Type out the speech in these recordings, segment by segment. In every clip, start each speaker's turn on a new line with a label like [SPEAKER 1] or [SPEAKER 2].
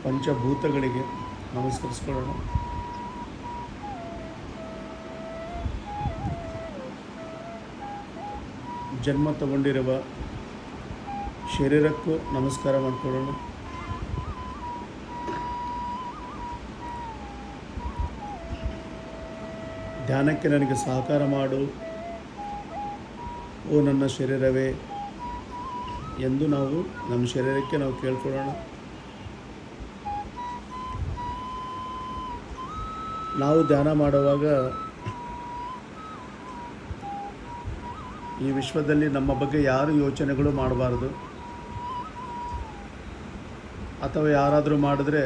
[SPEAKER 1] ಪಂಚಭೂತಗಳಿಗೆ ನಮಸ್ಕರಿಸ್ಕೊಳ್ಳೋಣ. ಜನ್ಮ ತಗೊಂಡಿರುವ ಶರೀರಕ್ಕೂ ನಮಸ್ಕಾರ ಮಾಡಿಕೊಳ್ಳೋಣ. ಧ್ಯಾನಕ್ಕೆ ನನಗೆ ಸಹಕಾರ ಮಾಡು ಓ ನನ್ನ ಶರೀರವೇ ಎಂದು ನಾವು ನಮ್ಮ ಶರೀರಕ್ಕೆ ನಾವು ಕೇಳ್ಕೊಳ್ಳೋಣ. ನಾವು ಧ್ಯಾನ ಮಾಡುವಾಗ ಈ ವಿಶ್ವದಲ್ಲಿ ನಮ್ಮ ಬಗ್ಗೆ ಯಾರು ಯೋಚನೆಗಳು ಮಾಡಬಾರ್ದು, ಅಥವಾ ಯಾರಾದರೂ ಮಾಡಿದ್ರೆ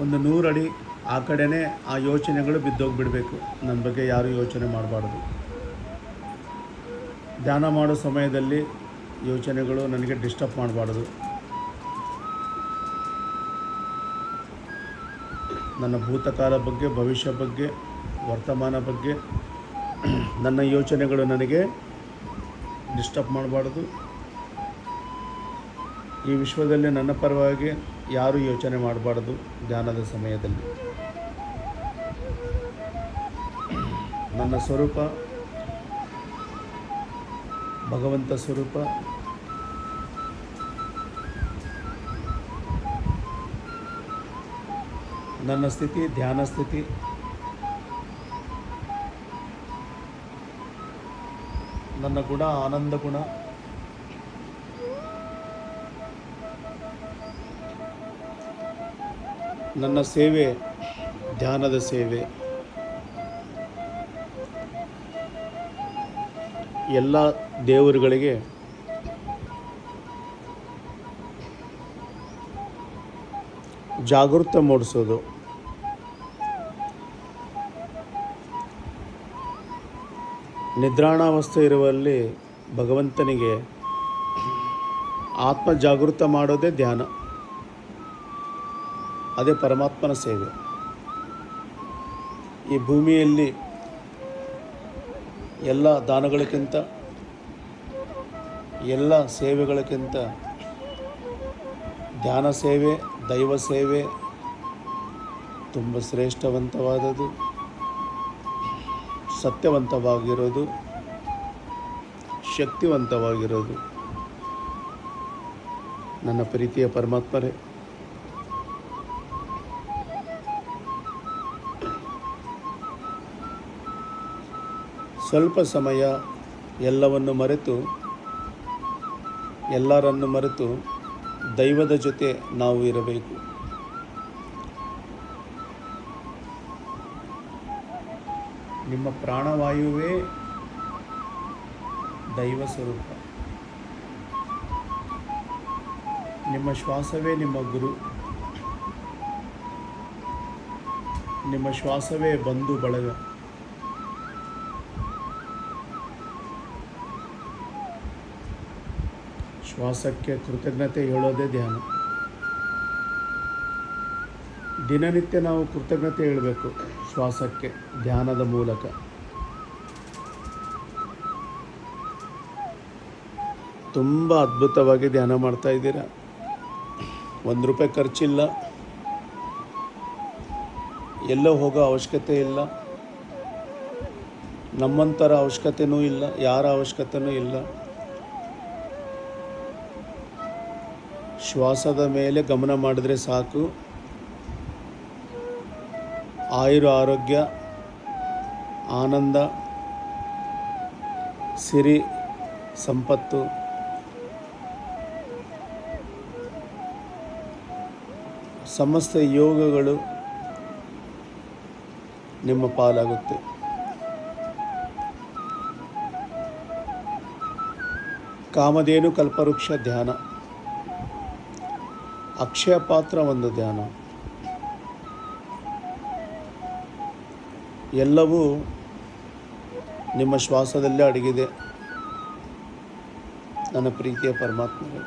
[SPEAKER 1] ಒಂದು 100 ಅಡಿ ಆ ಕಡೆನೇ ಆ ಯೋಚನೆಗಳು ಬಿದ್ದೋಗಿಬಿಡಬೇಕು. ನನ್ನ ಬಗ್ಗೆ ಯಾರೂ ಯೋಚನೆ ಮಾಡಬಾರ್ದು. ಧ್ಯಾನ ಮಾಡೋ ಸಮಯದಲ್ಲಿ ಯೋಚನೆಗಳು ನನಗೆ ಡಿಸ್ಟರ್ಬ್ ಮಾಡಬಾರ್ದು. ನನ್ನ ಭೂತಕಾಲ ಬಗ್ಗೆ, ಭವಿಷ್ಯ ಬಗ್ಗೆ, ವರ್ತಮಾನ ಬಗ್ಗೆ ನನ್ನ ಯೋಚನೆಗಳು ನನಗೆ ಡಿಸ್ಟರ್ಬ್ ಮಾಡಬಾರ್ದು. ಈ ವಿಶ್ವದಲ್ಲಿ ನನ್ನ ಪರವಾಗಿ ಯಾರೂ ಯೋಚನೆ ಮಾಡಬಾರ್ದು. ಧ್ಯಾನದ ಸಮಯದಲ್ಲಿ ನನ್ನ ಸ್ವರೂಪ ಭಗವಂತ ಸ್ವರೂಪ, ನನ್ನ ಸ್ಥಿತಿ ಧ್ಯಾನ ಸ್ಥಿತಿ. ನನ್ನ ಗುಣ ಆನಂದ ಗುಣ. ನನ್ನ ಸೇವೆ ಧ್ಯಾನದ ಸೇವೆ. ಎಲ್ಲ ದೇವರುಗಳಿಗೆ ಜಾಗೃತ ಮೂಡಿಸೋದು. ನಿದ್ರಾಣಾವಸ್ಥೆ ಇರುವಲ್ಲಿ ಭಗವಂತನಿಗೆ ಆತ್ಮ ಜಾಗೃತ ಮಾಡೋದೇ ಧ್ಯಾನ. ಅದೇ ಪರಮಾತ್ಮನ ಸೇವೆ. ಈ ಭೂಮಿಯಲ್ಲಿ ಎಲ್ಲ ದಾನಗಳಕ್ಕಿಂತ, ಎಲ್ಲ ಸೇವೆಗಳಕ್ಕಿಂತ ಧ್ಯಾನ ಸೇವೆ, ದೈವ ಸೇವೆ ತುಂಬ ಶ್ರೇಷ್ಠವಂತವಾದದ್ದು, ಸತ್ಯವಂತವಾಗಿರೋದು, ಶಕ್ತಿವಂತವಾಗಿರೋದು. ನನ್ನ ಪ್ರೀತಿಯ ಪರಮಾತ್ಮರೇ, ಸ್ವಲ್ಪ ಸಮಯ ಎಲ್ಲರನ್ನು ಮರೆತು ದೈವದ ಜೊತೆ ನಾವು ಇರಬೇಕು. ನಿಮ್ಮ ಪ್ರಾಣವಾಯುವೇ ದೈವ ಸ್ವರೂಪ. ನಿಮ್ಮ ಶ್ವಾಸವೇ ನಿಮ್ಮ ಗುರು. ನಿಮ್ಮ ಶ್ವಾಸವೇ ಬಂಧು ಬಳಗ. ಶ್ವಾಸಕ್ಕೆ ಕೃತಜ್ಞತೆ ಹೇಳೋದೇ ಧ್ಯಾನ. ದಿನನಿತ್ಯ ನಾವು ಕೃತಜ್ಞತೆ ಹೇಳಬೇಕು ಶ್ವಾಸಕ್ಕೆ, ಧ್ಯಾನದ ಮೂಲಕ. ತುಂಬ ಅದ್ಭುತವಾಗಿ ಧ್ಯಾನ ಮಾಡ್ತಾ ಇದ್ದೀರಾ. ₹1 ಖರ್ಚಿಲ್ಲ, ಎಲ್ಲೋ ಹೋಗೋ ಅವಶ್ಯಕತೆ ಇಲ್ಲ, ನಮ್ಮಂಥರ ಅವಶ್ಯಕತೆಯೂ ಇಲ್ಲ, ಯಾರ ಅವಶ್ಯಕತೆಯೂ ಇಲ್ಲ. ಶ್ವಾಸದ ಮೇಲೆ ಗಮನ ಮಾಡಿದ್ರೆ ಸಾಕು. ಆರೋಗ್ಯ, ಆನಂದ, ಸಿರಿ, ಸಂಪತ್ತು ಸಮಸ್ತ ಯೋಗಗಳು ನಿಮ್ಮ ಪಾಲಾಗುತ್ತೆ. ಕಾಮಧೇನು ಕಲ್ಪವೃಕ್ಷ ಧ್ಯಾನ, ಅಕ್ಷಯ ಪಾತ್ರ ಒಂದು ಧ್ಯಾನ. ಎಲ್ಲವೂ ನಿಮ್ಮ ಶ್ವಾಸದಲ್ಲೇ ಅಡಗಿದೆ. ನನ್ನ ಪ್ರೀತಿಯ ಪರಮಾತ್ಮರೇ,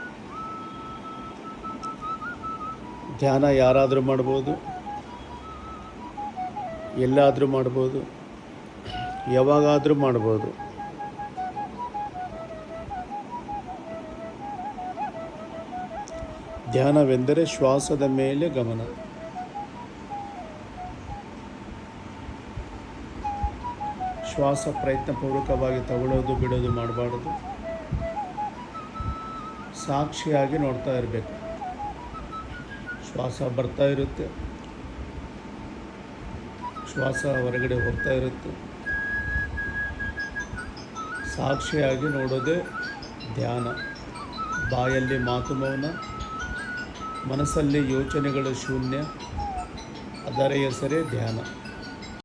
[SPEAKER 1] ಧ್ಯಾನ ಯಾರಾದರೂ ಮಾಡ್ಬೋದು, ಎಲ್ಲಾದರೂ ಮಾಡ್ಬೋದು, ಯಾವಾಗಾದರೂ ಮಾಡ್ಬೋದು. ಧ್ಯಾನವೆಂದರೆ ಶ್ವಾಸದ ಮೇಲೆ ಗಮನ. ಶ್ವಾಸ ಪ್ರಯತ್ನಪೂರ್ವಕವಾಗಿ ತಗೊಳ್ಳೋದು ಬಿಡೋದು ಮಾಡಬಾರ್ದು. ಸಾಕ್ಷಿಯಾಗಿ ನೋಡ್ತಾ ಇರಬೇಕು. ಶ್ವಾಸ ಬರ್ತಾ ಇರುತ್ತೆ, ಶ್ವಾಸ ಹೊರಗಡೆ ಹೋಗ್ತಾ ಇರುತ್ತೆ. ಸಾಕ್ಷಿಯಾಗಿ ನೋಡೋದೇ ಧ್ಯಾನ. ಬಾಯಲ್ಲಿ ಮಾತು ಮೌನ, ಮನಸ್ಸಲ್ಲಿ ಯೋಚನೆಗಳು ಶೂನ್ಯ. ಅದರ ಹೆಸರೇ ಧ್ಯಾನ.